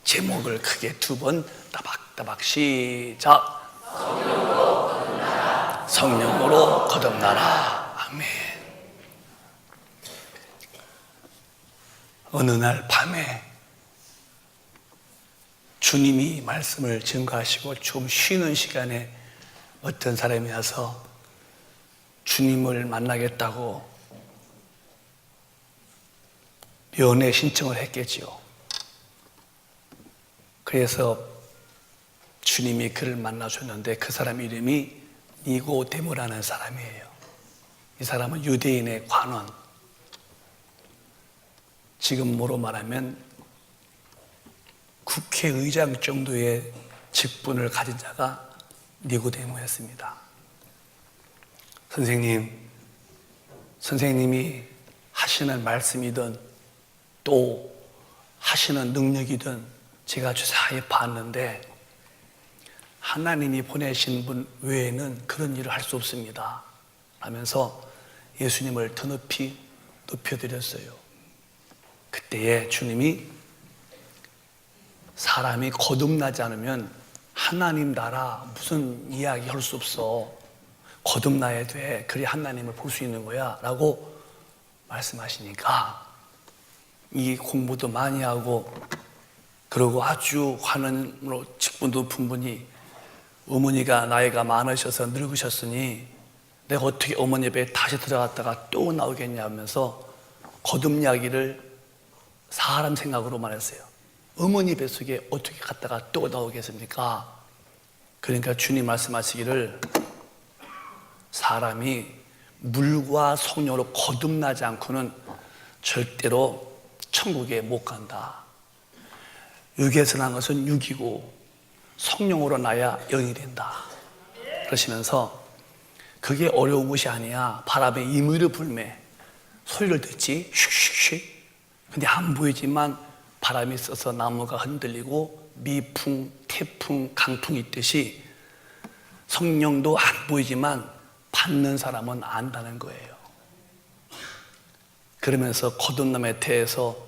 제목을 크게 두 번 따박따박 시작. 성령으로 거듭나라. 아멘. 어느 날 밤에 주님이 말씀을 증거하시고 좀 쉬는 시간에 어떤 사람이 와서 주님을 만나겠다고 면회 신청을 했겠지요. 그래서 주님이 그를 만나줬는데 그 사람 이름이 니고데모라는 사람이에요. 이 사람은 유대인의 관원, 지금으로 말하면 국회의장 정도의 직분을 가진 자가 니고데모였습니다. 선생님이 하시는 말씀이든 또 하시는 능력이든 제가 주사히 봤는데 하나님이 보내신 분 외에는 그런 일을 할 수 없습니다 하면서 예수님을 더 높이 높여드렸어요. 그때에 주님이 사람이 거듭나지 않으면 하나님 나라 무슨 이야기 할 수 없어, 거듭나야 돼, 그래야 하나님을 볼 수 있는 거야 라고 말씀하시니까 이 공부도 많이 하고 그리고 아주 관원으로 직분 높은 분이 어머니가 나이가 많으셔서 늙으셨으니 내가 어떻게 어머니 배에 다시 들어갔다가 또 나오겠냐 하면서 거듭 이야기를 사람 생각으로만 했어요. 어머니 뱃속에 어떻게 갔다가 또 나오겠습니까? 그러니까 주님 말씀하시기를 사람이 물과 성령으로 거듭나지 않고는 절대로 천국에 못 간다. 육에서 난 것은 육이고 성령으로 나야 영이 된다. 그러시면서 그게 어려운 것이 아니야. 바람에 이물을 불매 소리를 듣지 슉슉슉. 근데 안 보이지만 바람이 있어서 나무가 흔들리고 미풍, 태풍, 강풍이 있듯이 성령도 안 보이지만 받는 사람은 안다는 거예요. 그러면서 거듭남의 태에서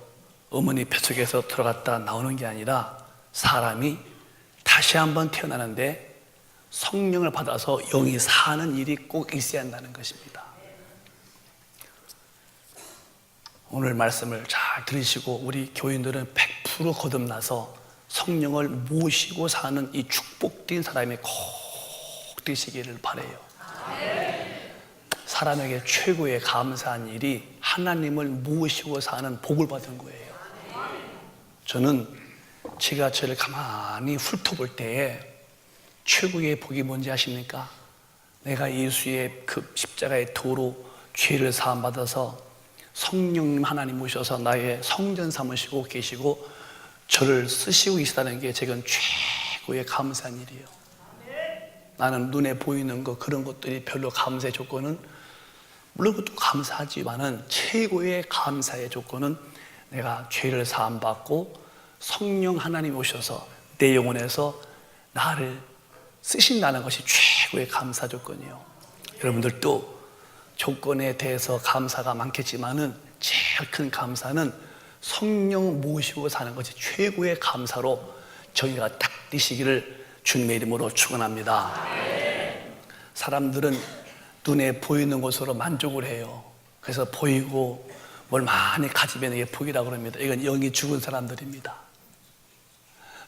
어머니 뱃속에서 들어갔다 나오는 게 아니라 사람이 다시 한번 태어나는데 성령을 받아서 영이 사는 일이 꼭 있어야 한다는 것입니다. 오늘 말씀을 잘 들으시고 우리 교인들은 100% 거듭나서 성령을 모시고 사는 이 축복된 사람이 꼭 되시기를 바라요. 사람에게 최고의 감사한 일이 하나님을 모시고 사는 복을 받은 거예요. 저는 제가 저를 가만히 훑어볼 때에 최고의 복이 뭔지 아십니까? 내가 예수의 그 십자가의 도로 죄를 사함받아서 성령님 하나님 모셔서 나의 성전 삼으시고 계시고 저를 쓰시고 계시다는 게 제겐 최고의 감사한 일이에요. 나는 눈에 보이는 거 그런 것들이 별로 감사의 조건은 물론 그것도 감사하지만은 최고의 감사의 조건은 내가 죄를 사함받고 성령 하나님 오셔서 내 영혼에서 나를 쓰신다는 것이 최고의 감사 조건이에요. 여러분들도 조건에 대해서 감사가 많겠지만은 제일 큰 감사는 성령 모시고 사는 것이 최고의 감사로 저희가 딱 되시기를 주님의 이름으로 축원합니다. 사람들은 눈에 보이는 것으로 만족을 해요. 그래서 보이고 뭘 많이 가지면 이게 복이라고 그럽니다. 이건 영이 죽은 사람들입니다.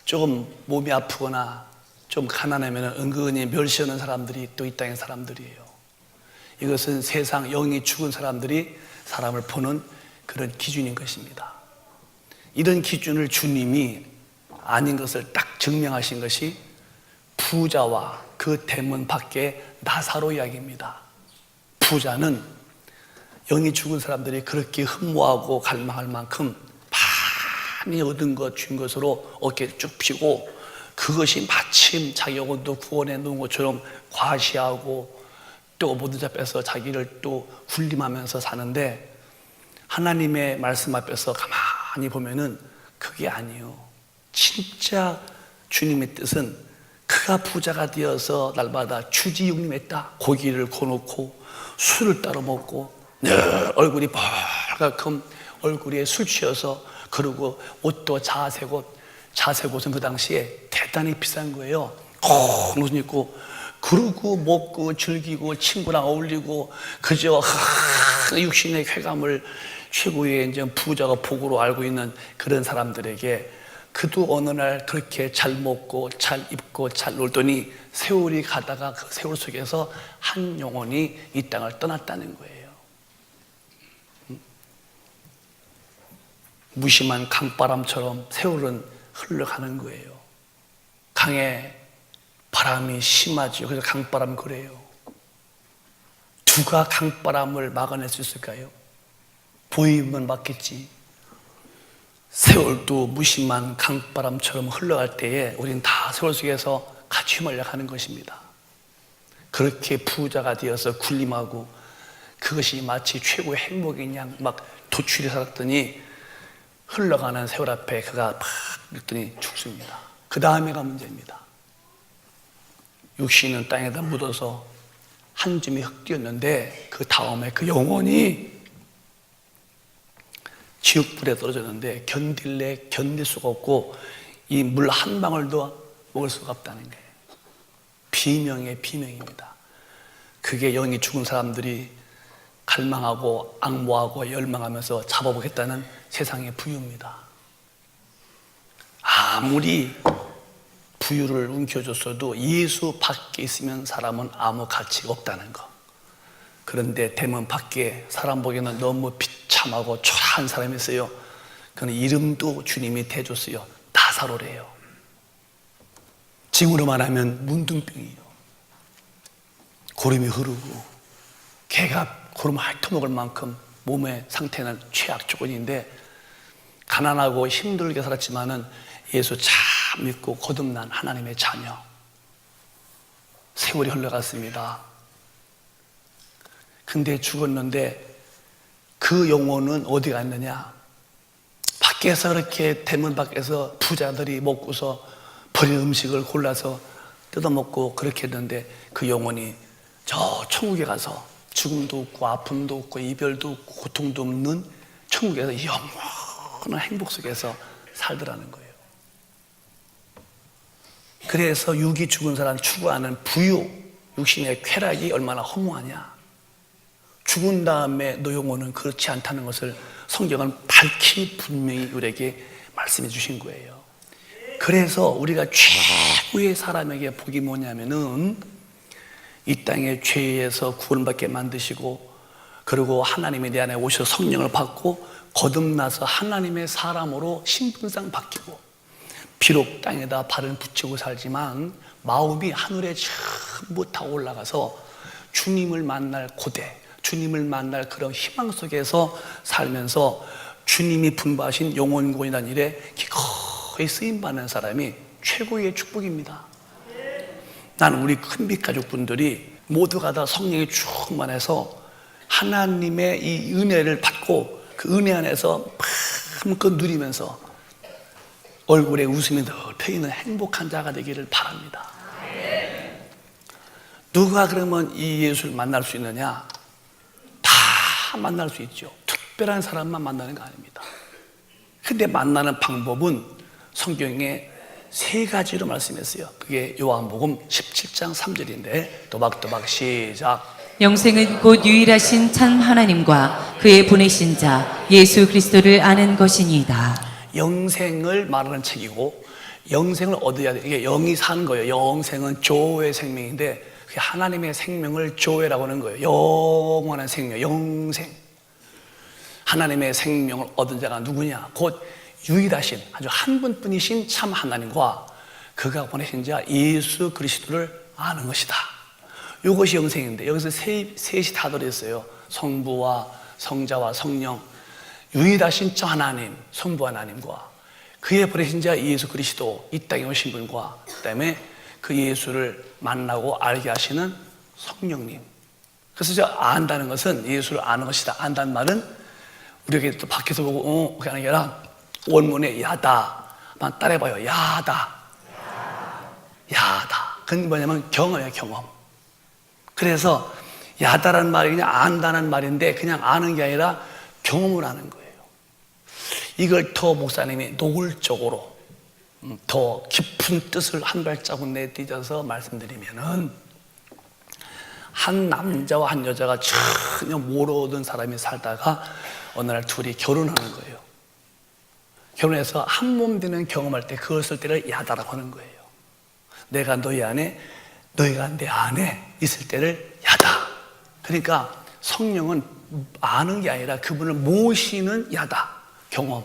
조금 몸이 아프거나 좀 가난하면 은근히 멸시하는 사람들이 또 이 땅의 사람들이에요. 이것은 세상 영이 죽은 사람들이 사람을 보는 그런 기준인 것입니다. 이런 기준을 주님이 아닌 것을 딱 증명하신 것이 부자와 그 대문 밖에 나사로 이야기입니다. 부자는 영이 죽은 사람들이 그렇게 흠모하고 갈망할 만큼 많이 얻은 것, 준 것으로 어깨를 쭉 펴고 그것이 마침 자기 영혼도 구원해 놓은 것처럼 과시하고 또 모든 자 앞에서 자기를 또 군림하면서 사는데 하나님의 말씀 앞에서 가만히 보면은 그게 아니에요. 진짜 주님의 뜻은 그가 부자가 되어서 날마다 주지육림했다. 고기를 구워놓고 술을 따로 먹고 늘 얼굴이 빨갛금 얼굴에 술 취해서 그러고 옷도 자세고 자색 옷은 그 당시에 대단히 비싼 거예요. 큰 옷을 입고 그러고 먹고 즐기고 친구랑 어울리고 그저 육신의 쾌감을 최고의 이제 부자가 복으로 알고 있는 그런 사람들에게 그도 어느 날 그렇게 잘 먹고 잘 입고 잘 놀더니 세월이 가다가 그 세월 속에서 한 영혼이 이 땅을 떠났다는 거예요. 무심한 강바람처럼 세월은 흘러가는 거예요. 강에 바람이 심하죠. 그래서 강바람 그래요. 누가 강바람을 막아낼 수 있을까요? 보이면 막겠지. 세월도 무심한 강바람처럼 흘러갈 때에 우리는 다 세월 속에서 같이 휘말려 가는 것입니다. 그렇게 부자가 되어서 군림하고 그것이 마치 최고의 행복인 양 막 도취해 살았더니 흘러가는 세월 앞에 그가 팍 읽더니 죽습니다. 그 다음에가 문제입니다. 육신은 땅에다 묻어서 한 줌이 흙되었는데 그 다음에 그 영혼이 지옥불에 떨어졌는데 견딜 수가 없고 이 물 한 방울도 먹을 수가 없다는 거예요. 비명의 비명입니다. 그게 영이 죽은 사람들이 갈망하고 악모하고 열망하면서 잡아보겠다는 세상의 부유입니다. 아무리 부유를 움켜줬어도 예수 밖에 있으면 사람은 아무 가치가 없다는 거. 그런데 대문 밖에 사람 보기에는 너무 비참하고 초라한 사람이 있어요. 그는 이름도 주님이 대줬어요. 나사로래요. 징후로 말하면 문둥병이에요. 고름이 흐르고 개가 고름 핥아먹을 만큼 몸의 상태는 최악 조건인데 가난하고 힘들게 살았지만은 예수 참 믿고 거듭난 하나님의 자녀. 세월이 흘러갔습니다. 근데 죽었는데 그 영혼은 어디 갔느냐? 밖에서 그렇게 대문 밖에서 부자들이 먹고서 버린 음식을 골라서 뜯어먹고 그렇게 했는데 그 영혼이 저 천국에 가서 죽음도 없고 아픔도 없고 이별도 없고 고통도 없는 천국에서 영원한 행복 속에서 살더라는 거예요. 그래서 육이 죽은 사람 추구하는 부유, 육신의 쾌락이 얼마나 허무하냐. 죽은 다음에 너 영혼은 그렇지 않다는 것을 성경은 밝히 분명히 우리에게 말씀해 주신 거예요. 그래서 우리가 최고의 사람에게 복이 뭐냐면은 이 땅의 죄에서 구원받게 만드시고 그리고 하나님이 내 안에 오셔서 성령을 받고 거듭나서 하나님의 사람으로 신분상 바뀌고 비록 땅에다 발을 붙이고 살지만 마음이 하늘에 전부 다 올라가서 주님을 만날 고대, 주님을 만날 그런 희망 속에서 살면서 주님이 분부하신 영혼구원이라는 일에 기꺼이 쓰임받는 사람이 최고의 축복입니다. 나는 우리 큰빛 가족분들이 모두가 다 성령이 충만해서 하나님의 이 은혜를 받고 그 은혜 안에서 마음껏 누리면서 얼굴에 웃음이 늘 펴있는 행복한 자가 되기를 바랍니다. 누가 그러면 이 예수를 만날 수 있느냐? 다 만날 수 있죠. 특별한 사람만 만나는 거 아닙니다. 근데 만나는 방법은 성경에 3가지로 말씀했어요. 그게 요한복음 17장 3절인데 또박또박 시작. 영생은 곧 유일하신 참 하나님과 그의 보내신 자 예수 그리스도를 아는 것이니이다. 영생을 말하는 책이고 영생을 얻어야 돼. 이게 영이 사는 거예요. 영생은 조의 생명인데 그게 하나님의 생명을 조회라고 하는 거예요. 영원한 생명, 영생. 하나님의 생명을 얻은 자가 누구냐? 곧 유일하신 아주 한 분뿐이신 참 하나님과 그가 보내신 자 예수 그리스도를 아는 것이다. 이것이 영생인데 여기서 셋이 다 들어있어요. 성부와 성자와 성령, 유일하신 저 하나님, 성부 하나님과 그의 보내신 자 예수 그리스도, 이 땅에 오신 분과 그다음에 그 예수를 만나고 알게 하시는 성령님. 그래서 저 안다는 것은 예수를 아는 것이다. 안다는 말은 우리에게 또 밖에서 보고 그게 아니라 원문에 야다. 한번 따라해봐요. 야다. 야다. 그건 뭐냐면 경험이에요. 경험. 그래서 야다라는 말이 그냥 안다는 말인데 그냥 아는 게 아니라 경험을 하는 거예요. 이걸 더 목사님이 노골적으로 더 깊은 뜻을 한 발자국 내딛어서 말씀드리면은, 한 남자와 한 여자가 전혀 모르던 사람이 살다가 어느 날 둘이 결혼하는 거예요. 결혼해서 한 몸 되는 경험할 때 그것을 때를 야다라고 하는 거예요. 내가 너희 안에, 너희가 내 안에 있을 때를 야다. 그러니까 성령은 아는 게 아니라 그분을 모시는 야다, 경험.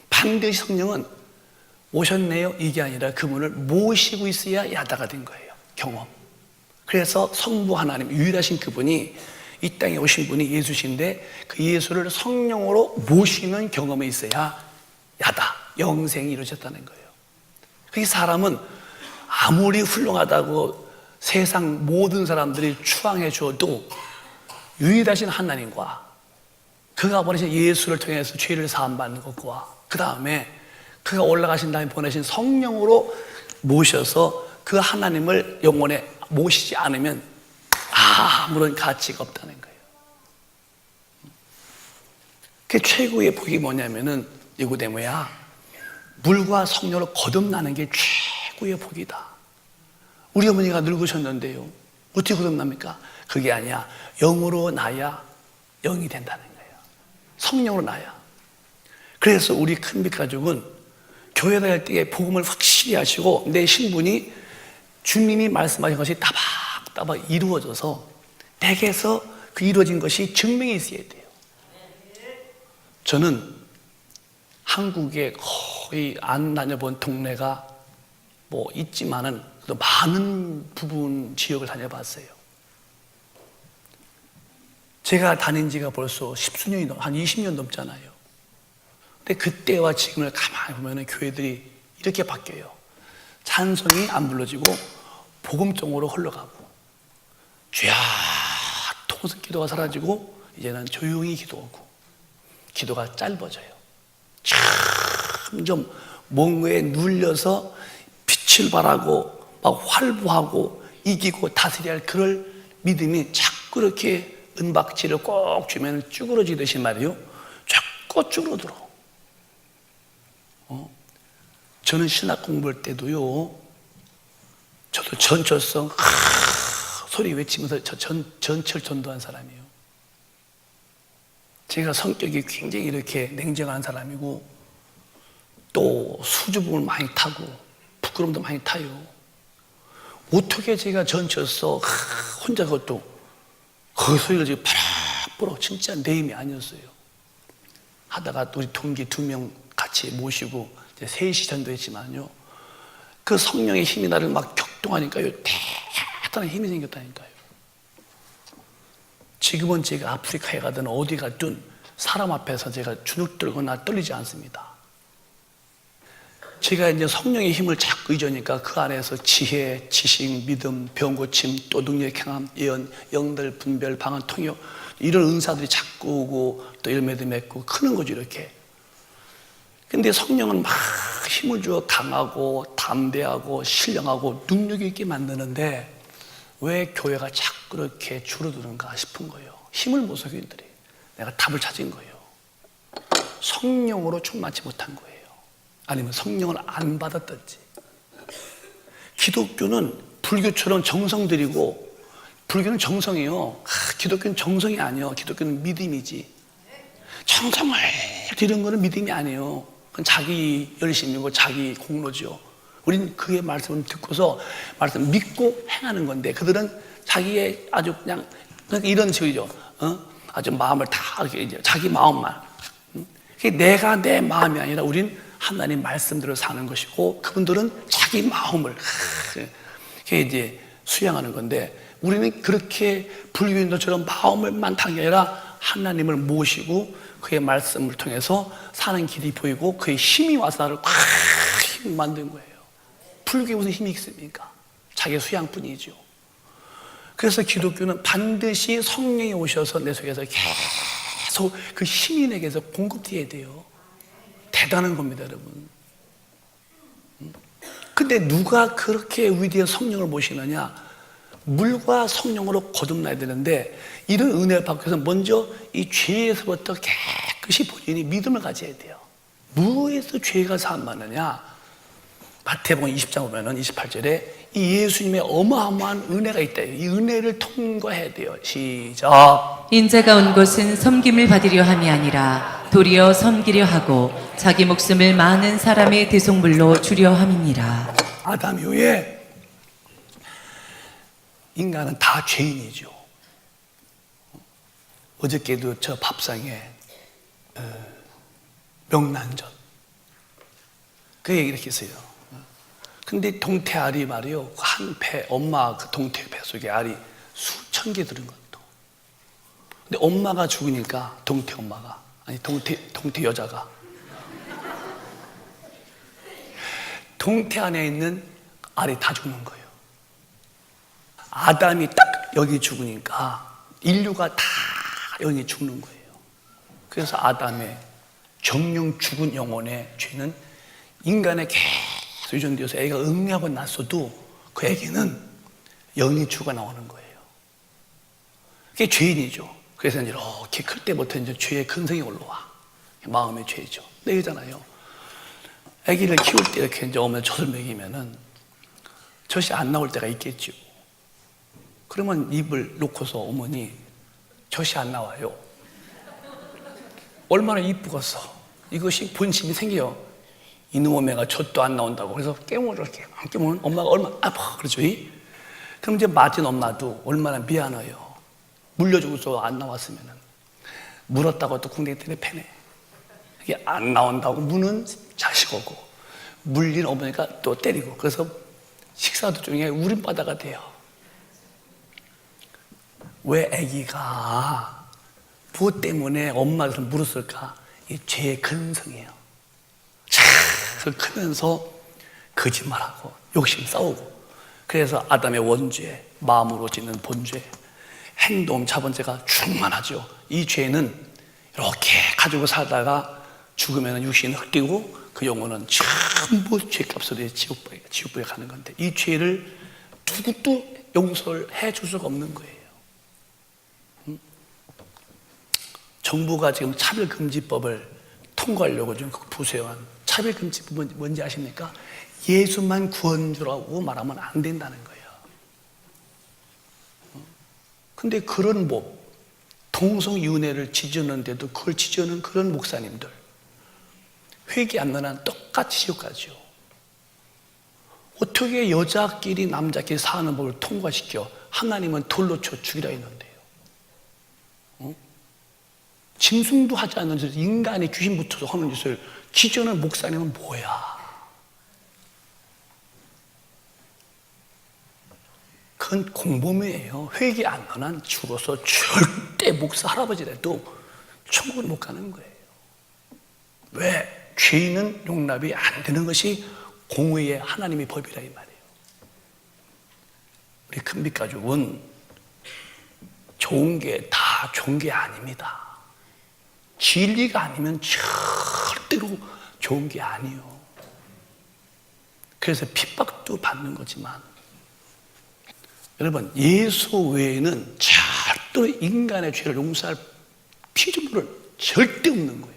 반드시 성령은 오셨네요, 이게 아니라 그분을 모시고 있어야 야다가 된 거예요, 경험. 그래서 성부 하나님, 유일하신 그분이 이 땅에 오신 분이 예수신데, 그 예수를 성령으로 모시는 경험이 있어야 야다, 영생이 이루어졌다는 거예요. 그 사람은 아무리 훌륭하다고 세상 모든 사람들이 추앙해 줘도 유일하신 하나님과 그가 보내신 예수를 통해서 죄를 사함받는 것과 그 다음에 그가 올라가신 다음에 보내신 성령으로 모셔서 그 하나님을 영혼에 모시지 않으면 아무런 가치가 없다는 거예요. 그 최고의 복이 뭐냐면은 니고데모야, 물과 성령으로 거듭나는 게 최고의 복이다. 우리 어머니가 늙으셨는데요, 어떻게 거듭납니까? 그게 아니야. 영으로 나야 영이 된다는 거예요. 성령으로 나야. 그래서 우리 큰빛 가족은 교회 다닐 때에 복음을 확실히 하시고 내 신분이 주님이 말씀하신 것이 따박따박 이루어져서 내게서 그 이루어진 것이 증명이 있어야 돼요. 저는 한국에 거의 안 다녀본 동네가 뭐 있지만은 또 많은 부분 지역을 다녀봤어요. 제가 다닌 지가 벌써 십수년이 한 20년 넘잖아요. 근데 그때와 지금을 가만히 보면은 교회들이 이렇게 바뀌어요. 찬송이 안 불러지고 복음적으로 흘러가고, 주야 통성 기도가 사라지고 이제는 조용히 기도하고, 기도가 짧아져요. 점점 뭔가에 눌려서 빛을 발하고 막 활보하고 이기고 다스려야 할 그럴 믿음이 자꾸 이렇게 은박지를 꼭 주면 쭈그러지듯이 말이요, 자꾸 쭈그러들어. 저는 신학 공부할 때도요, 저도 전철성 소리 외치면서 전철 전도한 사람이에요. 제가 성격이 굉장히 이렇게 냉정한 사람이고 또 수줍음을 많이 타고 부끄러움도 많이 타요. 어떻게 제가 전철서 혼자 그것도 그 소리를 지금 파락 불어, 진짜 내 힘이 아니었어요. 하다가 우리 동기 2명 같이 모시고 이제 3시 전도했지만요, 그 성령의 힘이 나를 막 격동하니까요, 대단한 힘이 생겼다니까요. 지금은 제가 아프리카에 가든 어디 가든 사람 앞에서 제가 주눅 들거나 떨리지 않습니다. 제가 이제 성령의 힘을 자꾸 잊으니까 그 안에서 지혜, 지식, 믿음, 병 고침, 또 능력, 강함, 예언, 영들, 분별, 방언, 통역, 이런 은사들이 자꾸 오고 또 열매도 맺고 크는 거죠, 이렇게. 근데 성령은 막 힘을 주어 강하고 담대하고 신령하고 능력 있게 만드는데 왜 교회가 자꾸 이렇게 줄어드는가 싶은 거예요. 힘을 못 써서 교인들이. 내가 답을 찾은 거예요. 성령으로 충만치 못한 거예요. 아니면 성령을 안 받았던지. 기독교는 불교처럼 정성 들이고, 불교는 정성이요, 기독교는 정성이 아니에요. 기독교는 믿음이지. 정성을 들이는 거는 믿음이 아니에요. 그건 자기 열심이고 자기 공로죠. 우리는 그의 말씀을 듣고서 말씀 믿고 행하는 건데, 그들은 자기의 아주 그냥 이런 식이죠. 아주 마음을 다 이렇게 이제 자기 마음만. 내가 내 마음이 아니라 우린 하나님 말씀대로 사는 것이고, 그분들은 자기 마음을 이제 수양하는 건데, 우리는 그렇게 불교인들처럼 마음을만 타는 게 아니라 하나님을 모시고 그의 말씀을 통해서 사는 길이 보이고 그의 힘이 와서 나를 꽉 힘 만든 거예요. 불교에 무슨 힘이 있습니까? 자기 수양뿐이죠. 그래서 기독교는 반드시 성령이 오셔서 내 속에서 계속 그 힘이 내게서 공급돼야 돼요. 대단한 겁니다, 여러분. 근데 누가 그렇게 위대한 성령을 모시느냐? 물과 성령으로 거듭나야 되는데, 이런 은혜를 받기 위해서 먼저 이 죄에서부터 깨끗이 본인이 믿음을 가져야 돼요. 무에서 죄가 사함받느냐? 마태복음 20장 보면은 28절에 이 예수님의 어마어마한 은혜가 있다. 이 은혜를 통과해야 돼요. 시작. 인자가 온 것은 섬김을 받으려 함이 아니라 도리어 섬기려 하고 자기 목숨을 많은 사람의 대속물로 주려 함이니라. 아담 이후에 인간은 다 죄인이죠. 어저께도 저 밥상에 명란젓 그 얘기를 이렇게 했어요. 근데 동태 알이 말이요, 한 배, 엄마 그 동태 배 속에 알이 수천 개 들은 것도. 근데 엄마가 죽으니까 동태 엄마가, 아니 동태 여자가 동태 안에 있는 알이 다 죽는 거예요. 아담이 딱 여기 죽으니까 인류가 다 여기 죽는 거예요. 그래서 아담의 정령 죽은 영혼의 죄는 인간의 계속 유전되어서 애가 응애하고 났어도 그 애기는 영이 죽어 나오는 거예요. 그게 죄인이죠. 그래서 이렇게 클 때부터 이제 죄의 근성이 올라와. 마음의 죄죠. 내잖아요. 애기를 키울 때 이렇게 이제 오면 젖을 먹이면은 젖이 안 나올 때가 있겠죠. 그러면 입을 놓고서 어머니 젖이 안 나와요. 얼마나 이쁘겠어. 이것이 본심이 생겨요. 이놈의 애가 젖도 안 나온다고. 그래서 깨물어 이렇게 안 깨물면 엄마가 얼마나 아파. 그렇죠? 그럼 이제 맞은 엄마도 얼마나 미안해요. 물려주고서 안 나왔으면은 물었다고 또 궁뎅이 때문에 패네. 이게 안 나온다고 무는 자식이고 물린 어머니가 또 때리고. 그래서 식사 도중에 울음바다가 돼요. 왜 아기가 무엇 때문에 엄마를 물었을까? 이 죄의 근성이에요. 자, 크면서 거짓말하고 욕심 싸우고. 그래서 아담의 원죄, 마음으로 짓는 본죄, 행동 자본죄가 충만하죠. 이 죄는 이렇게 가지고 살다가 죽으면 육신은 흙되고 그 영혼은 전부 죄값으로 지옥불에 가는 건데, 이 죄를 누구도 용서를 해줄 수가 없는 거예요. 정부가 지금 차별금지법을 통과하려고 지금 부수한 차별금지법은 뭔지 아십니까? 예수만 구원주라고 말하면 안 된다는 거예요. 근데 그런 동성이혼회를 지지하는데도 그걸 지지하는 그런 목사님들, 회개 안 나는 똑같이 지옥 가죠. 어떻게 여자끼리 남자끼리 사는 법을 통과시켜? 하나님은 돌로 쳐 죽이라 했는데요. 짐승도 하지 않는 짓을 인간이 귀신 붙어서 하는 짓을 지지하는 목사님은 뭐야? 그건 공범이에요. 회개 안 하는 죽어서 절대 목사 할아버지라도 천국을 못 가는 거예요. 왜? 죄인은 용납이 안 되는 것이 공의의 하나님의 법이라 이 말이에요. 우리 큰빛 가족은 좋은 게 다 좋은 게 아닙니다. 진리가 아니면 절대로 좋은 게 아니에요. 그래서 핍박도 받는 거지만, 여러분, 예수 외에는 절대로 인간의 죄를 용서할 피조물은 절대 없는 거예요.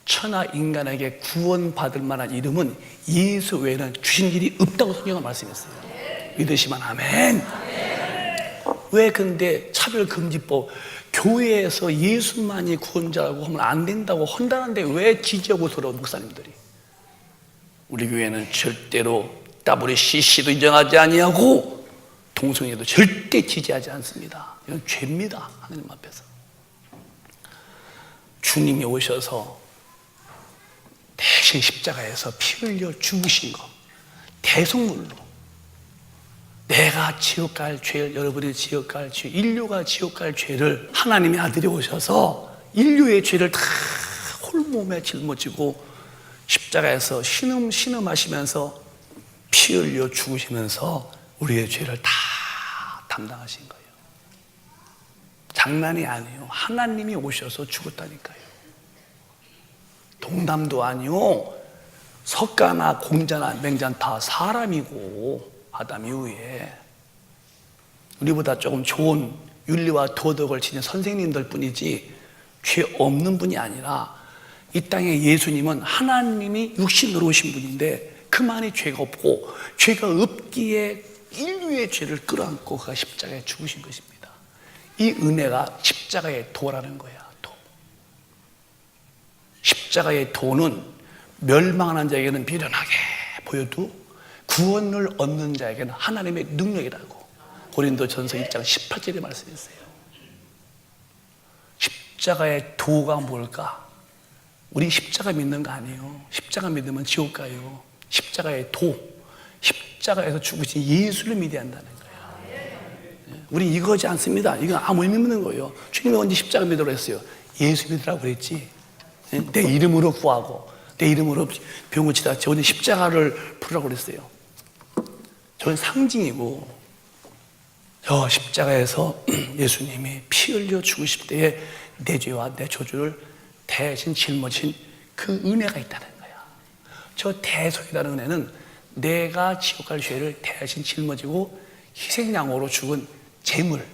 천하 인간에게 구원받을 만한 이름은 예수 외에는 주신 일이 없다고 성경은 말씀했어요. 믿으시면 아멘. 왜 근데 차별금지법, 교회에서 예수만이 구원자라고 하면 안 된다고 한다는데 왜 지지하고 서러 목사님들이? 우리 교회는 절대로 WCC도 인정하지 아니하고 동성애도 절대 지지하지 않습니다. 이건 죄입니다. 하나님 앞에서. 주님이 오셔서 대신 십자가에서 피 흘려 죽으신 것, 대속물로 내가 지옥 갈 죄를, 여러분이 지옥 갈 죄, 인류가 지옥 갈 죄를 하나님의 아들이 오셔서 인류의 죄를 다 홀몸에 짊어지고 십자가에서 신음하시면서 피 흘려 죽으시면서 우리의 죄를 다 담당하신 거예요. 장난이 아니에요. 하나님이 오셔서 죽었다니까요. 동담도 아니요. 석가나 공자나 맹자는 다 사람이고, 아담 이후에 우리보다 조금 좋은 윤리와 도덕을 지닌 선생님들 뿐이지 죄 없는 분이 아니라 이 땅에 예수님은 하나님이 육신으로 오신 분인데 그만이 죄가 없고 죄가 없기에 인류의 죄를 끌어안고 그가 십자가에 죽으신 것입니다. 이 은혜가 십자가의 도라는 거야. 도. 십자가의 도는 멸망하는 자에게는 미련하게 보여도 구원을 얻는 자에게는 하나님의 능력이라고 고린도전서 1장 18절에 말씀했어요. 십자가의 도가 뭘까? 우리 십자가 믿는 거 아니에요. 십자가 믿으면 지옥 가요. 십자가의 도, 십자가에서 죽으신 예수를 믿어야 한다는 거예요. 우리 이거지 않습니다. 이건 아무 의미 없는 거예요. 주님이 언제 십자가 믿으라고 했어요? 예수 믿으라고 그랬지. 내 이름으로 구하고 내 이름으로 병을 치다 저는 십자가를 부르라고 그랬어요. 저는 상징이고 저 십자가에서 예수님이 피 흘려 죽으실 때에 내 죄와 내 저주를 대신 짊어진 그 은혜가 있다는 거야. 저 대속이라는 은혜는 내가 지옥 갈 죄를 대신 짊어지고 희생양으로 죽은 재물.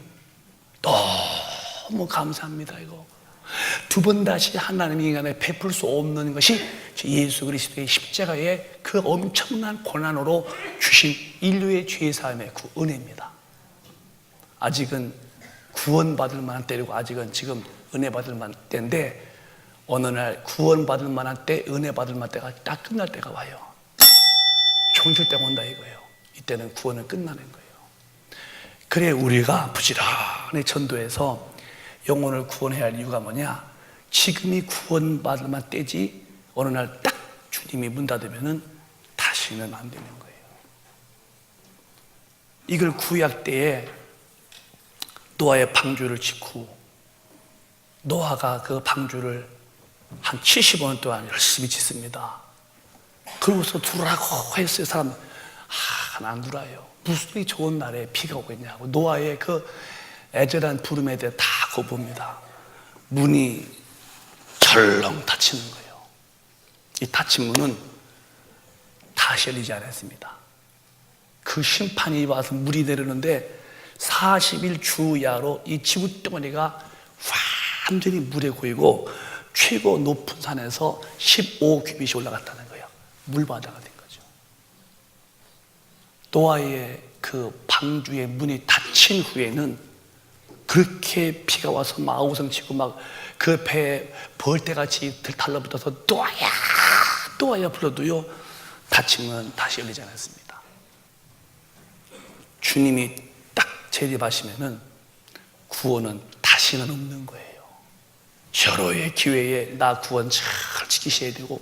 너무 감사합니다. 이거 두 번 다시 하나님이 인간에 베풀 수 없는 것이 예수 그리스도의 십자가의 그 엄청난 고난으로 주신 인류의 죄사함의 그 은혜입니다. 아직은 구원받을 만한 때이고 아직은 지금 은혜 받을 만한 때인데 어느 날 구원받을 만한 때, 은혜 받을 만한 때가 딱 끝날 때가 와요. 종칠 때가 온다 이거예요. 이때는 구원은 끝나는 거예요. 그래 우리가 부지런히 전도해서 영혼을 구원해야 할 이유가 뭐냐? 지금이 구원받을 만한 때지 어느 날 딱 주님이 문 닫으면 다시는 안 되는 거예요. 이걸 구약 때에 노아의 방주를 짓고 노아가 그 방주를 한 70년 동안 열심히 짓습니다. 그러고서 두라고 했어요. 사람 안 dur아요. 무슨 이 좋은 날에 비가 오겠냐고. 노아의 그 애절한 부름에 대해 다 거부합니다. 문이 철렁 닫히는 거예요. 이 닫힌 문은 다시 열리지 않았습니다. 그 심판이 와서 물이 내리는데 40일 주야로 이 지구 덩어리가 완전히 물에 고이고 최고 높은 산에서 15규빗이 올라갔다는 거예요. 물바다가 된 거죠. 노아의 그 방주의 문이 닫힌 후에는 그렇게 비가 와서 막 아우성치고 막 그 배에 벌떼같이 달라붙어서 또아야 불러도요 닫히면 다시 열리지 않았습니다. 주님이 딱 재림하시면은 구원은 다시는 없는 거예요. 절호의 기회에 나 구원 잘 지키셔야 되고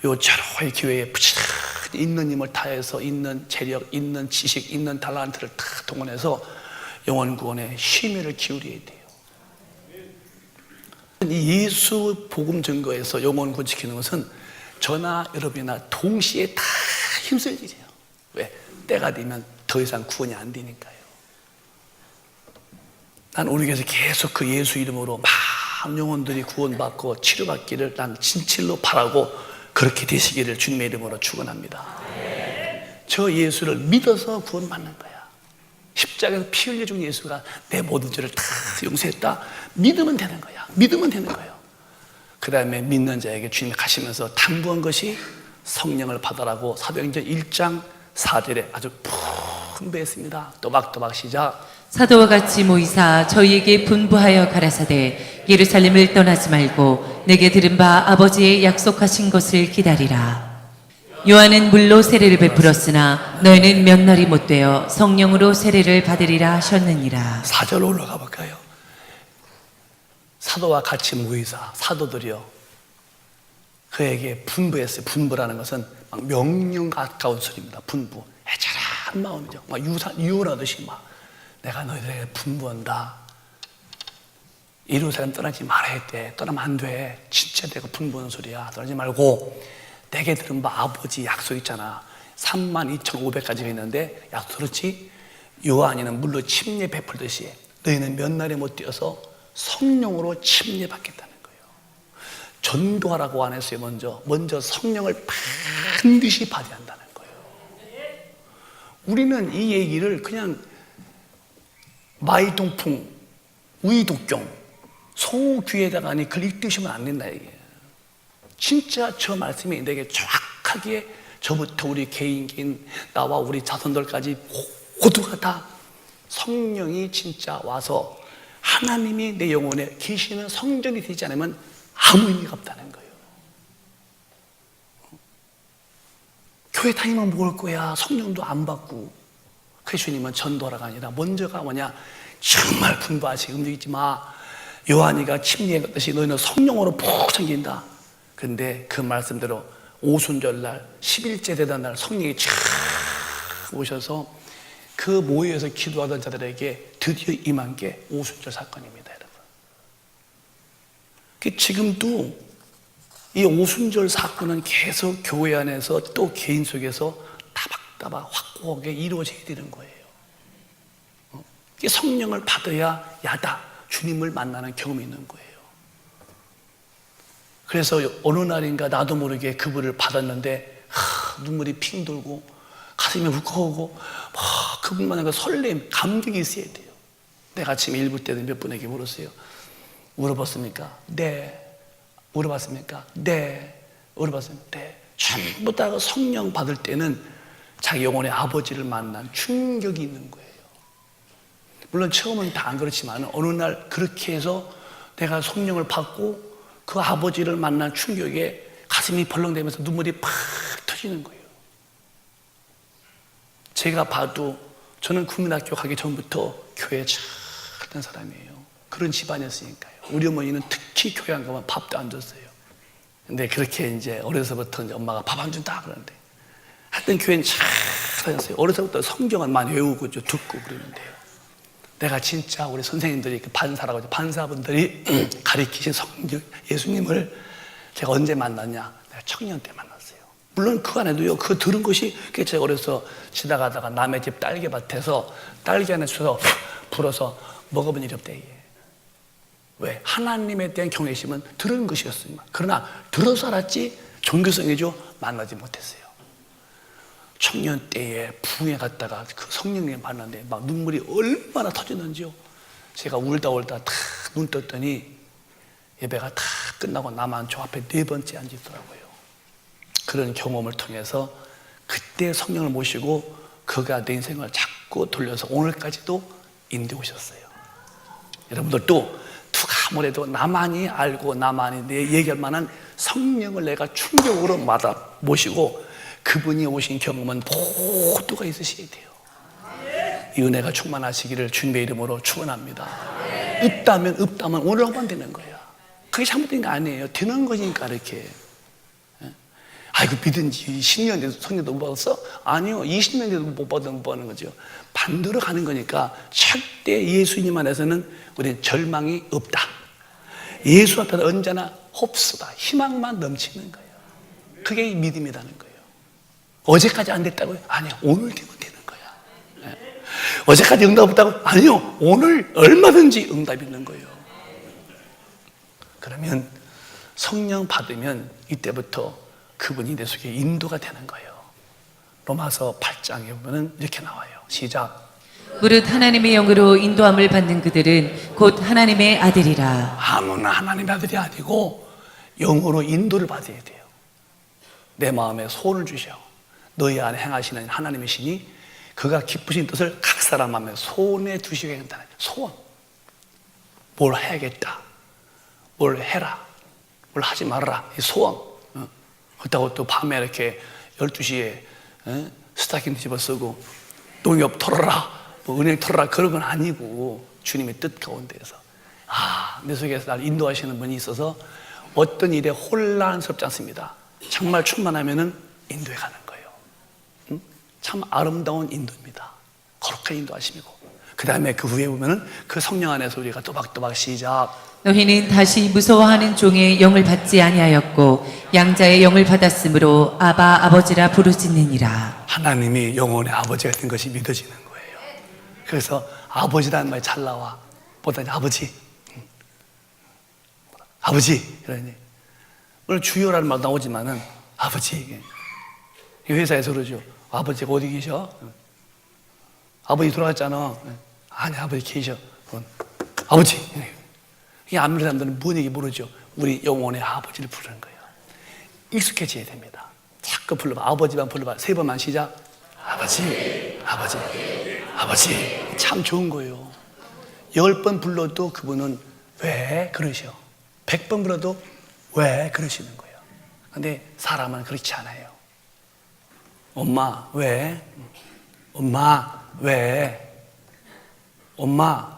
요 절호의 기회에 부지런히 있는 힘을 다해서 있는 재력, 있는 지식, 있는 달란트를 다 동원해서 영혼 구원에 심혈을 기울여야 돼요. 이 예수 복음 증거에서 영혼 구원 지키는 것은 저나 여러분이나 동시에 다 힘쓸 일이에요. 왜? 때가 되면 더 이상 구원이 안 되니까요. 난 우리 교회에서 계속 그 예수 이름으로 많은 영혼들이 구원받고 치료받기를 난 진실로 바라고 그렇게 되시기를 주님의 이름으로 축원합니다. 저 예수를 믿어서 구원받는 거야. 십자가에서 피 흘려 죽은 예수가 내 모든 죄를 다 용서했다. 믿으면 되는 거야. 믿으면 되는 거예요. 그 다음에 믿는 자에게 주님이 가시면서 당부한 것이 성령을 받아라고 사도행전 1장 4절에 아주 풍부했습니다. 또박또박 시작. 사도와 같이 모이사 저희에게 분부하여 가라사대 예루살렘을 떠나지 말고 내게 들은 바 아버지의 약속하신 것을 기다리라. 요한은 물로 세례를 베풀었으나 너희는 몇 날이 못 되어 성령으로 세례를 받으리라 하셨느니라. 4절로 올라가 볼까요? 사도와 같이 모이사 사도들이요 그에게 분부했어요. 분부라는 것은 막 명령 가까운 소리입니다. 분부 애절한 마음이죠. 막 유언하듯이 막 내가 너희들에게 분부한다. 예루살렘 떠나지 말아야 돼. 떠나면 안 돼. 진짜 내가 분부하는 소리야. 떠나지 말고 내게 들은 바 아버지 약속 있잖아. 32,500가지가 있는데 약속 그렇지? 요한이는 물로 침례 베풀듯이 너희는 몇 날에 못 뛰어서 성령으로 침례 받겠다는 거예요. 전도하라고 안 했어요. 먼저 성령을 반드시 받아야 한다는 거예요. 우리는 이 얘기를 그냥 마이동풍, 우이독경, 소귀에다가 아니 그걸 읽으시면 안 된다 이게. 진짜 저 말씀이 내게 정확하게 저부터 우리 개인 나와 우리 자손들까지 모두가 다 성령이 진짜 와서 하나님이 내 영혼에 계시는 성전이 되지 않으면 아무 의미가 없다는 거예요. 교회 다니면 뭘 거야? 성령도 안 받고. 그래서 주님은 전도하라가 아니라 먼저가 뭐냐? 정말 분부하시 움직이지 마. 요한이가 침례에 갔듯이 너희는 성령으로 푹 잠긴다. 그런데 그 말씀대로 오순절날 11째 되던 날 성령이 쫙 오셔서 그 모여서 기도하던 자들에게 드디어 임한 게 오순절 사건입니다, 여러분. 지금도 이 오순절 사건은 계속 교회 안에서 또 개인 속에서 따박따박 확고하게 이루어져야 되는 거예요. 성령을 받아야 야다 주님을 만나는 경험이 있는 거예요. 그래서 어느 날인가 나도 모르게 그분을 받았는데 눈물이 핑 돌고 가슴이 울컥하고 그분 만나서 설렘, 감격이 있어야 돼요. 내가 아침 1부 때는 몇 분에게 물었어요. 물어봤습니까? 네. 물어봤습니까? 네. 물어봤습니까? 네. 전부 다 성령 받을 때는 자기 영혼의 아버지를 만난 충격이 있는 거예요. 물론 처음은 다 안 그렇지만 어느 날 그렇게 해서 내가 성령을 받고 그 아버지를 만난 충격에 가슴이 벌렁대면서 눈물이 팍 터지는 거예요. 제가 봐도 저는 국민학교 가기 전부터 교회에 잘 갔던 사람이에요. 그런 집안이었으니까요. 우리 어머니는 특히 교회 안 가면 밥도 안 줬어요. 근데 그렇게 이제 어려서부터 이제 엄마가 밥 안 준다 그러는데 하여튼 교회는 잘 다녔어요. 어려서부터 성경을 많이 외우고 듣고 그러는데요. 내가 진짜 우리 선생님들이 반사라고 하죠. 반사분들이 가리키신 성경 예수님을 제가 언제 만났냐? 내가 청년 때 만났어요. 물론 그 안에도요, 그 들은 것이 제가 어려서 지나가다가 남의 집 딸기밭에서 딸기 안에 주워서 불어서 먹어본 일이 없대. 왜? 하나님에 대한 경외심은 들은 것이었습니다. 그러나 들어서 알았지 종교성이죠 만나지 못했어요. 청년 때에 부흥에 갔다가 그 성령님 만났는데 막 눈물이 얼마나 터지는지요. 제가 울다 탁 눈 떴더니 예배가 다 끝나고 나만 저 앞에 4번째 앉아있더라고요. 그런 경험을 통해서 그때 성령을 모시고 그가 내 인생을 자꾸 돌려서 오늘까지도 인도해 오셨어요. 여러분들도 누가 뭐래도 나만이 알고 나만이 내 얘기할 만한 성령을 내가 충격으로 모시고 그분이 오신 경험은 모두가 있으셔야 돼요. 이 은혜가 충만하시기를 주님의 이름으로 축원합니다. 없다면 오늘 하면 되는 거야. 그게 잘못된 거 아니에요. 되는 거니까 이렇게. 아이고 믿은 지 10년 돼서 성령도 못 받았어? 아니요. 20년 돼도 못 받는 거죠. 반대로 가는 거니까 절대 예수님 안에서는 우리는 절망이 없다. 예수 앞에서 언제나 홉수다. 희망만 넘치는 거예요. 그게 믿음이라는 거예요. 어제까지 안 됐다고요? 아니요. 오늘 되면 되는 거야. 네. 어제까지 응답 없다고? 아니요. 오늘 얼마든지 응답이 있는 거예요. 그러면 성령 받으면 이때부터 그분이 내 속에 인도가 되는 거예요. 로마서 8장에 보면 이렇게 나와요. 시작. 무릇 하나님의 영으로 인도함을 받는 그들은 곧 하나님의 아들이라. 아무나 하나님의 아들이 아니고 영으로 인도를 받아야 돼요. 내 마음에 소원을 주셔. 너희 안에 행하시는 하나님의 신이 그가 기쁘신 뜻을 각 사람 마음에 소원에 두시게 한다는 소원. 뭘 해야겠다. 뭘 해라. 뭘 하지 말아라. 이 소원. 그렇다고 또 밤에 이렇게 12시에 스타킹 뒤집어 쓰고 농협 털어라, 뭐 은행 털어라 그런 건 아니고 주님의 뜻 가운데에서 내 속에서 날 인도하시는 분이 있어서 어떤 일에 혼란스럽지 않습니다. 정말 충만하면은 인도에 가는 거예요. 참 아름다운 인도입니다. 거룩한 인도하심이고 그 다음에 그 후에 보면은 그 성령 안에서 우리가 또박또박 시작. 너희는 다시 무서워하는 종의 영을 받지 아니하였고 양자의 영을 받았으므로 아바 아버지라 부르짖느니라. 하나님이 영혼의 아버지가 된 것이 믿어지는 거예요. 그래서 아버지라는 말이 잘 나와. 보다니 아버지, 아버지 이러니 물론 주여라는 말 나오지만은 아버지. 회사에서 그러죠. 아버지가 어디 계셔? 아버지 돌아갔잖아. 아니 아버지 계셔. 아버지. 이 아무리 사람들은 뭔 얘기 모르죠. 우리 영혼의 아버지를 부르는 거예요. 익숙해져야 됩니다. 자꾸 불러봐. 아버지만 불러봐. 3번만 시작. 아버지, 아버지, 아버지. 참 좋은 거예요. 10번 불러도 그분은 왜 그러셔? 100번 불러도 왜 그러시는 거예요? 근데 사람은 그렇지 않아요. 엄마, 왜? 엄마, 왜? 엄마.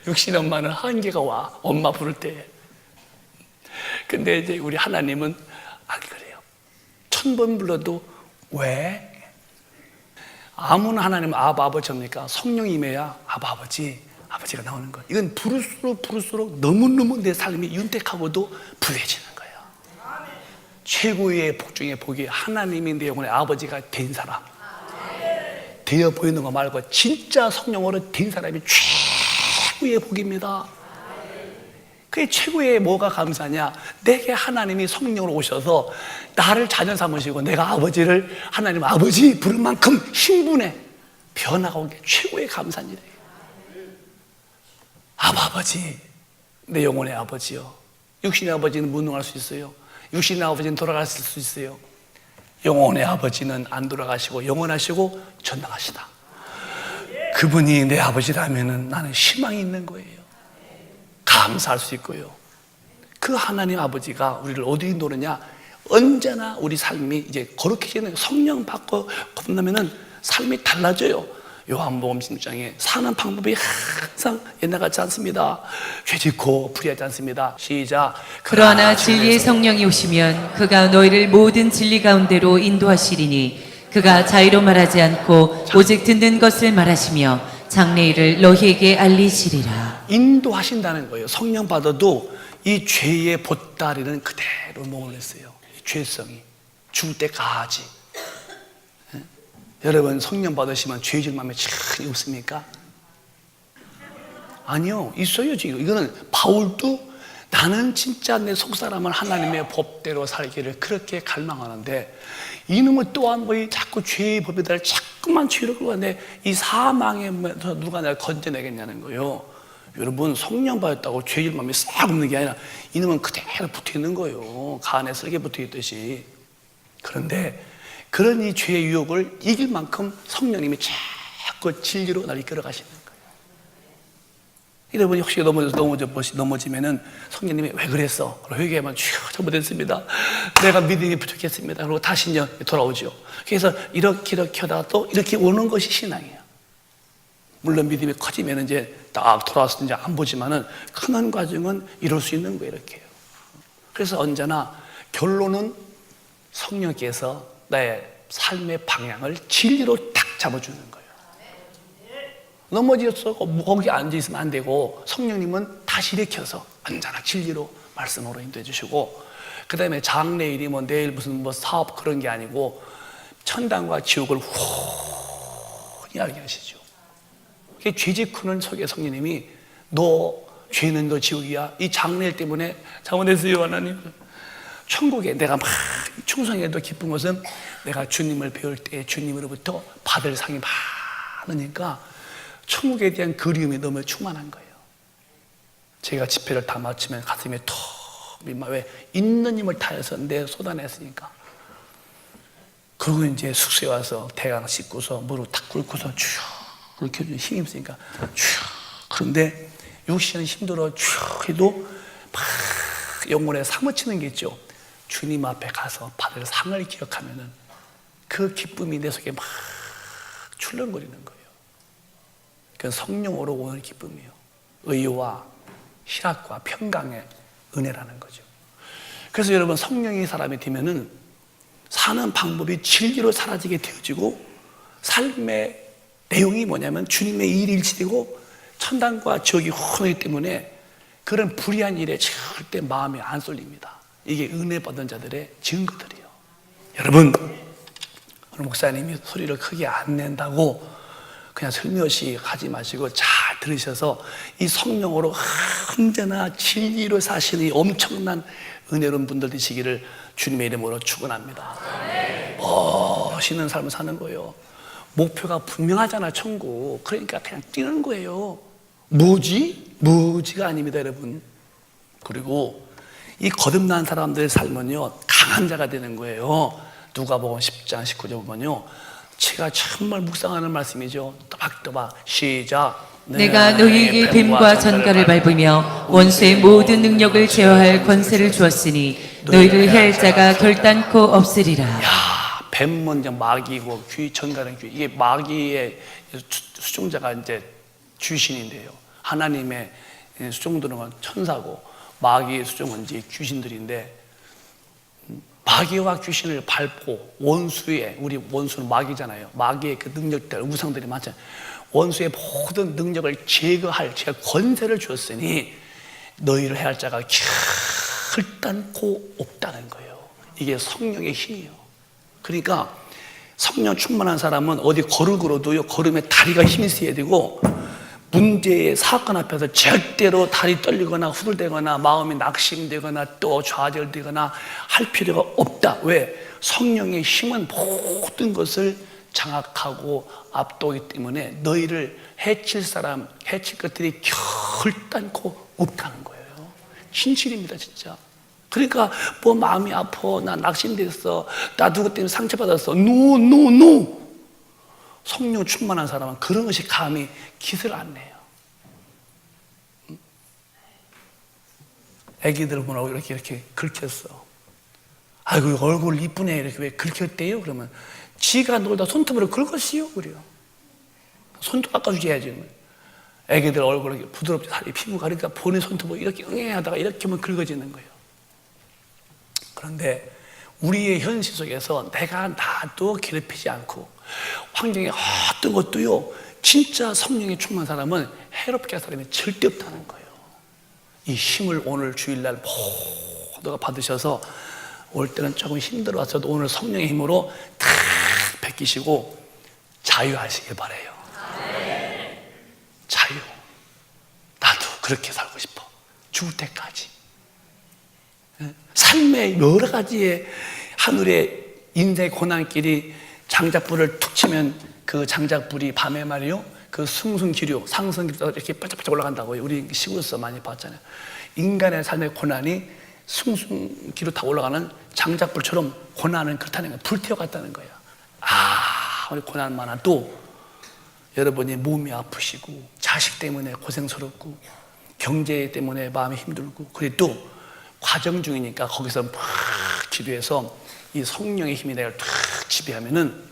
육신 엄마는 한계가 와. 엄마 부를 때. 근데 이제 우리 하나님은 안 그래요. 1000번 불러도 왜? 아무나 하나님은 아버지입니까? 성령이 임해야 아버지가 나오는 거예요. 이건 부를수록 너무너무 내 삶이 윤택하고도 부유해지는 거예요. 최고의 복 중에 복이 하나님이 내 영혼의 아버지가 된 사람. 되어 보이는 거 말고 진짜 성령으로 된 사람이 최고의 복입니다. 그게 최고의 뭐가 감사냐? 내게 하나님이 성령으로 오셔서 나를 자녀 삼으시고 내가 아버지를 하나님 아버지 부른 만큼 신분에 변화가 온 게 최고의 감사한 일이에요. 아버지, 내 영혼의 아버지요. 육신의 아버지는 무능할 수 있어요. 육신의 아버지는 돌아갔을 수 있어요. 영혼의 아버지는 안 돌아가시고 영원하시고 전능하시다. 그분이 내 아버지라면 나는 희망이 있는 거예요. 감사할 수 있고요. 그 하나님 아버지가 우리를 어디 인도느냐? 언제나 우리 삶이 이제 거룩해지는 성령 받고 겁나면은 삶이 달라져요. 요한복음 16장에 사는 방법이 항상 옛날 같지 않습니다. 죄 짓고 불의하지 않습니다. 시작. 그러나 진리의 성령이 오시면 그가 너희를 모든 진리 가운데로 인도하시리니 그가 자의로 말하지 않고 오직 듣는 것을 말하시며 장래일을 너희에게 알리시리라. 인도하신다는 거예요. 성령 받아도 이 죄의 보따리는 그대로 머물렀어요. 죄성이 죽을 때까지. 여러분 성령 받으시면 죄질 마음에 참 없습니까? 아니요, 있어요. 지금 이거는 바울도 나는 진짜 내 속사람을 하나님의 법대로 살기를 그렇게 갈망하는데 이놈은 또한 거의 자꾸 죄의 법에다 자꾸만 죄를 끌고 가는데 이 사망에서 누가 나를 건져내겠냐는 거예요. 여러분 성령 받았다고 죄질 마음이 싹 없는 게 아니라 이놈은 그대로 붙어 있는 거예요. 간에 쓸개 붙어 있듯이. 그런데 그런 이 죄의 유혹을 이길 만큼 성령님이 자꾸 진리로 날 이끌어 가시는 거예요. 여러분이 혹시 넘어지면은 성령님이 왜 그랬어? 그리고 회개하면 주여 잘못했습니다. 내가 믿음이 부족했습니다. 그리고 다시 이제 돌아오죠. 그래서 이렇게 하다가 또 이렇게 오는 것이 신앙이에요. 물론 믿음이 커지면 이제 딱 돌아왔을 때 이제 안 보지만은 큰 과정은 이룰 수 있는 거예요. 이렇게요. 그래서 언제나 결론은 성령께서 나의 삶의 방향을 진리로 딱 잡아주는 거예요. 넘어졌어 거기 앉아있으면 안 되고 성령님은 다시 일으켜서 언제나 진리로 말씀으로 인도해 주시고 그 다음에 장래일이 뭐 내일 무슨 뭐 사업 그런 게 아니고 천당과 지옥을 훤히 알게 하시죠. 죄짓고는 속에 성령님이 너 죄는 너 지옥이야. 이 장래일 때문에 잘못했어요 하나님. 천국에 내가 막 충성해도 기쁜 것은 내가 주님을 배울 때 주님으로부터 받을 상이 많으니까 천국에 대한 그리움이 너무 충만한 거예요. 제가 집회를 다 마치면 가슴이 턱 민마 왜 있는 힘을 다해서 내 쏟아냈으니까. 그리고 이제 숙소에 와서 대강 씻고서 무릎 탁 꿇고서 쭉 그렇게 힘이 없으니까 쭉. 그런데 육신은 힘들어 쭉 해도 막 영혼에 사무치는 게 있죠. 주님 앞에 가서 받을 상을 기억하면은 그 기쁨이 내 속에 막 출렁거리는 거예요. 그 성령으로 오는 기쁨이에요. 의와 희락과 평강의 은혜라는 거죠. 그래서 여러분 성령이 사람이 되면은 사는 방법이 진리로 사라지게 되어지고 삶의 내용이 뭐냐면 주님의 일이 일치되고 천당과 지옥이 훤하기 때문에 그런 불의한 일에 절대 마음이 안 쏠립니다. 이게 은혜 받은 자들의 증거들이에요. 여러분 오늘 목사님이 소리를 크게 안 낸다고 그냥 슬며시 하지 마시고 잘 들으셔서 이 성령으로 언제나 진리로 사시는 이 엄청난 은혜로운 분들 되시기를 주님의 이름으로 축원합니다. 멋있는 삶을 사는 거예요. 목표가 분명하잖아. 천국. 그러니까 그냥 뛰는 거예요. 무지가 아닙니다, 여러분. 그리고 이 거듭난 사람들의 삶은요, 강한 자가 되는 거예요. 누가복음 10장 19절 보면요, 제가 정말 묵상하는 말씀이죠. 또박또박 시작. 내가 너희에게 뱀과 전갈을 밟으며 원수의 모든 능력을 제어할 권세를 주었으니 너희를 해할 자가 결단코 없으리라. 야, 뱀은 이제 마귀고 전갈은 귀. 이게 마귀의 수종자가 이제 귀신인데요. 하나님의 수종들은 천사고 마귀의 수종은 이제 귀신들인데, 마귀와 귀신을 밟고 원수의, 우리 원수는 마귀잖아요. 마귀의 그 능력들, 우상들이 많잖아요. 원수의 모든 능력을 제거할 제가 권세를 주었으니 너희를 해할 자가 결단코 없다는 거예요. 이게 성령의 힘이에요. 그러니까 성령 충만한 사람은 어디 걸으고도요, 걸음에 다리가 힘이 있어야 되고, 문제의 사건 앞에서 절대로 다리 떨리거나 후들대거나 마음이 낙심되거나 또 좌절되거나 할 필요가 없다. 왜? 성령의 힘은 모든 것을 장악하고 압도하기 때문에 너희를 해칠 사람, 해칠 것들이 결단코 없다는 거예요. 진실입니다, 진짜. 그러니까 뭐 마음이 아파, 나 낙심됐어, 나 누구 때문에 상처받았어. 노. 성령 충만한 사람은 그런 것이 감히 기술 안 내요. 애기들 보라고 이렇게 긁혔어. 아이고, 얼굴 이쁘네. 이렇게 왜 긁혔대요? 그러면 지가 놀다 손톱으로 긁었어요. 그래요. 손톱 깎아주셔야지. 애기들 얼굴에 부드럽게 살이 피부가, 그러니까 본인 손톱으로 이렇게 응애하다가 이렇게 하면 긁어지는 거예요. 그런데 우리의 현실 속에서 내가 나도 괴롭히지 않고 환경이 어떤 것도요, 진짜 성령이 충만한 사람은 해롭게 할 사람이 절대 없다는 거예요. 이 힘을 오늘 주일날 모두가 받으셔서 올 때는 조금 힘들어서도 오늘 성령의 힘으로 다 베끼시고 자유하시길 바라요. 자유. 나도 그렇게 살고 싶어. 죽을 때까지. 삶의 여러 가지의 하늘의 인생의 고난길이 장작불을 툭 치면 그 장작불이 밤에 말이요, 그 승승기류, 상승기류 이렇게 바짝바짝 올라간다고요. 우리 시골에서 많이 봤잖아요. 인간의 삶의 고난이 승승기류 타고 올라가는 장작불처럼 고난은 그렇다는 거예요. 불태워갔다는 거예요. 우리 고난 많아도 여러분이 몸이 아프시고 자식 때문에 고생스럽고 경제 때문에 마음이 힘들고, 그리고 또 과정 중이니까 거기서 막 기도해서 이 성령의 힘이 내가 탁 지배하면은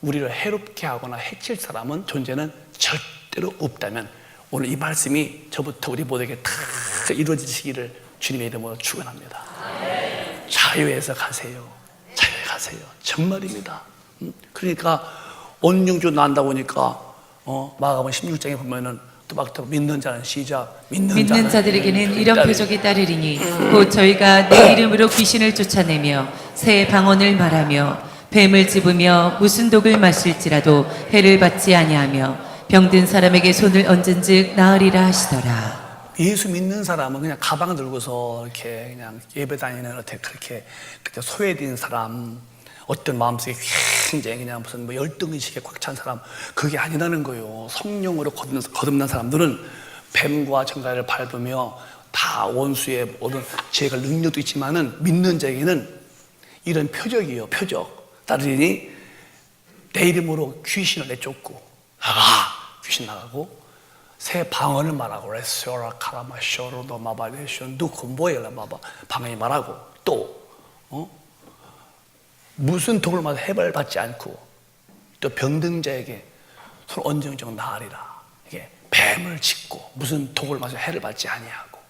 우리를 해롭게 하거나 해칠 사람은, 존재는 절대로 없다면, 오늘 이 말씀이 저부터 우리 모두에게 다 이루어지시기를 주님의 이름으로 축원합니다. 자유해서 가세요. 자유해 가세요. 정말입니다. 그러니까 언용주 난다고 하니까 마가복음 16장에 보면은 또박또박 믿는 자는 시작. 믿는 자들에게는 이런 표적이 따르리니 곧 저희가 내 이름으로 귀신을 쫓아내며 새 방언을 말하며 뱀을 집으며 무슨 독을 마실지라도 해를 받지 아니하며 병든 사람에게 손을 얹은즉 나으리라 하시더라. 예수 믿는 사람은 그냥 가방 들고서 이렇게 그냥 예배 다니는 어떻게 그렇게 소외된 사람, 어떤 마음속에 굉장히 그냥 무슨 뭐 열등의식에 꽉 찬 사람, 그게 아니라는 거예요. 성령으로 거듭난 사람들은 뱀과 전갈을 밟으며 다 원수의 모든 죄가 능력도 있지만은 믿는 자에게는 이런 표적이에요. 표적. 따르니 내 이름으로 귀신을 내쫓고 귀신 나가고 새 방언을 말하고 레스오라 카라마쇼로도 마바레쇼 누군보엘라 마바 방언이 말하고 또 무슨 독을 맞아 해발 받지 않고 또 병든 자에게 손 언정정 나으리라. 이게 뱀을 짚고 무슨 독을 맞아 해를 받지 아니하고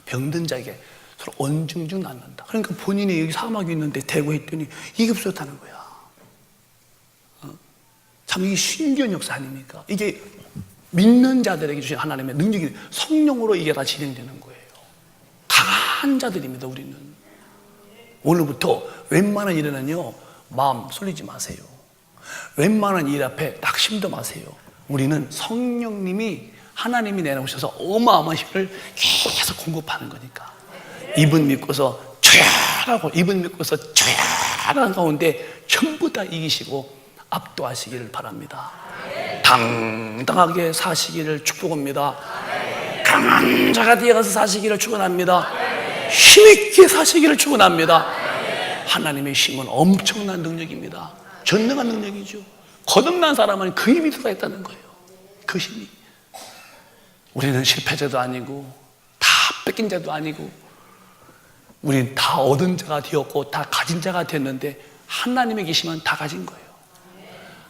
병든 자에게 손 언증증 낫는다. 그러니까 본인이 여기 사막이 있는데 대고 했더니 이게 없었다는 거야. 참 이게 신기한 역사 아닙니까? 이게 믿는 자들에게 주신 하나님의 능력이 성령으로 이게 다 진행되는 거예요. 강한 자들입니다. 우리는 오늘부터 웬만한 일에는요 마음 쏠리지 마세요. 웬만한 일 앞에 낙심도 마세요. 우리는 성령님이 하나님이 내놓으셔서 어마어마한 힘을 계속 공급하는 거니까 이분 믿고서 조용하고 이분 믿고서 조용한 가운데 전부 다 이기시고 압도하시기를 바랍니다. 당당하게 사시기를 축복합니다. 강한 자가 되어서 사시기를 축원합니다. 힘있게 사시기를 축원합니다. 하나님의 힘은 엄청난 능력입니다. 전능한 능력이죠. 거듭난 사람은 그 힘이 들어있다는 거예요. 그 힘이. 우리는 실패자도 아니고 다 뺏긴 자도 아니고 우린 다 얻은 자가 되었고 다 가진 자가 됐는데 하나님의 계시면 다 가진 거예요.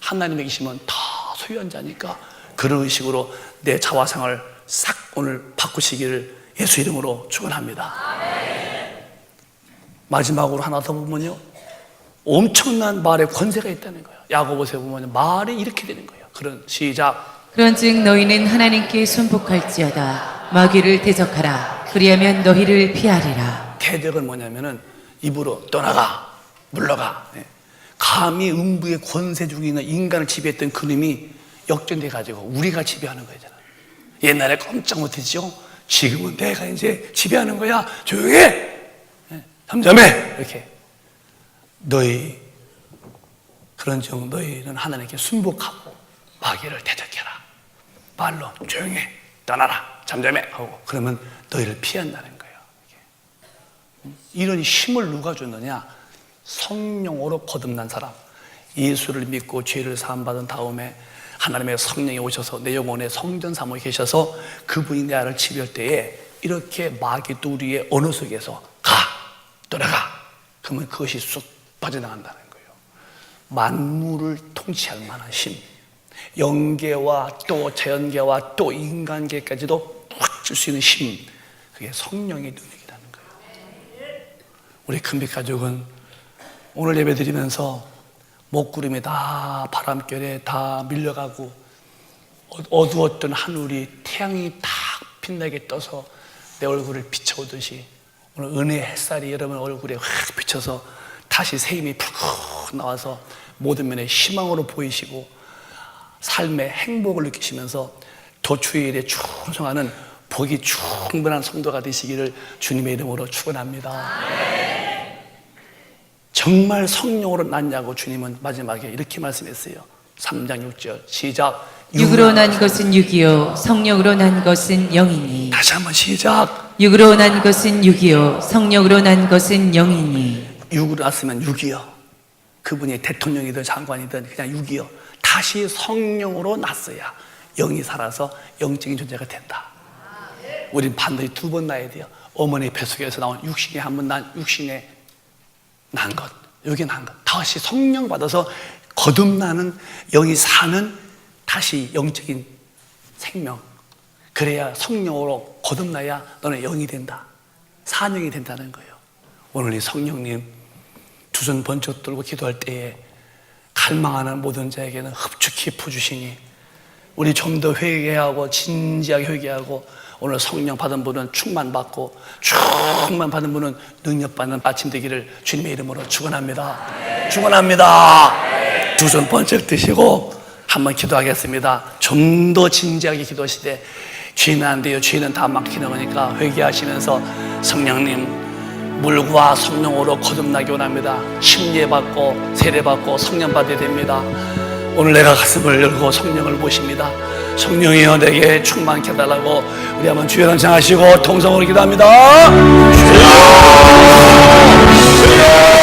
하나님의 계시면 다 소유한 자니까 그런 식으로 내 자화상을 싹 오늘 바꾸시기를 예수 이름으로 축원합니다. 마지막으로 하나 더 보면요, 엄청난 말에 권세가 있다는 거예요. 야고보서에 보면 말이 이렇게 되는 거예요. 그런 시작. 그런즉 너희는 하나님께 순복할지어다. 마귀를 대적하라. 그리하면 너희를 피하리라. 대적은 뭐냐면은 입으로 떠나가, 물러가. 감히 음부의 권세 중에 있는 인간을 지배했던 그놈이 역전돼 가지고 우리가 지배하는 거잖아. 옛날에 꼼짝 못했죠. 지금은 내가 이제 지배하는 거야. 조용해. 잠잠해. 이렇게. 너희 그런 중 너희는 하나님께 순복하고 마귀를 대적해라. 말로 조용해. 떠나라. 잠잠해. 하고 그러면 너희를 피한다는 거예요. 이런 힘을 누가 줬느냐? 성령으로 거듭난 사람, 예수를 믿고 죄를 사함받은 다음에 하나님의 성령이 오셔서 내 영혼에 성전 삼아 계셔서 그분이 내 안을 지배할 때에 이렇게 마귀 뚜리의 언어 속에서 가, 떠나가. 그러면 그것이 쑥 빠져나간다는 거예요. 만물을 통치할 만한 힘, 영계와 또 자연계와 또 인간계까지도 확 줄 수 있는 힘, 그게 성령의 능력이라는 거예요. 우리 큰빛가족은 오늘 예배 드리면서 먹구름이 다 바람결에 다 밀려가고 어두웠던 하늘이 태양이 딱 빛나게 떠서 내 얼굴을 비춰오듯이 오늘 은혜의 햇살이 여러분 얼굴에 확 비쳐서 다시 새 힘이 푹 나와서 모든 면에 희망으로 보이시고 삶의 행복을 느끼시면서 도주의 일에 충성하는 복이 충분한 성도가 되시기를 주님의 이름으로 축원합니다. 정말 성령으로 났냐고 주님은 마지막에 이렇게 말씀했어요. 3장 6절 시작. 육으로 난 것은 육이요 성령으로 난 것은 영이니. 다시 한번 시작. 육으로 난 것은 육이요 성령으로 난 것은 영이니. 육으로 났으면 육이요. 그분이 대통령이든 장관이든 그냥 육이요. 다시 성령으로 났어야 영이 살아서 영적인 존재가 된다. 우린 반드시 두 번 나야 돼요. 어머니 뱃속에서 나온 육신에 한 번 난 육신에 난 것, 여기 난 것. 다시 성령 받아서 거듭나는 영이 사는 다시 영적인 생명. 그래야 성령으로 거듭나야 너는 영이 된다. 사명이 된다는 거예요. 오늘 이 성령님 두 손 번쩍 들고 기도할 때에 갈망하는 모든 자에게는 흡축히 부주시니 우리 좀 더 회개하고 진지하게 회개하고 오늘 성령 받은 분은 충만받고 충만 받은 분은 능력받는 아침 되기를 주님의 이름으로 축원합니다. 축원합니다. 두 손 번쩍 드시고 한번 기도하겠습니다. 좀 더 진지하게 기도하시되 죄는 안 돼요. 죄는 다 막히는 거니까 회개하시면서 성령님 물과 성령으로 거듭나기 원합니다. 침례받고 세례받고 성령 받아야 됩니다. 오늘 내가 가슴을 열고 성령을 모십니다. 성령이여 내게 충만케 해달라고 우리 한번 주여 한번 하시고 통성으로 기도합니다. 주여! 주여!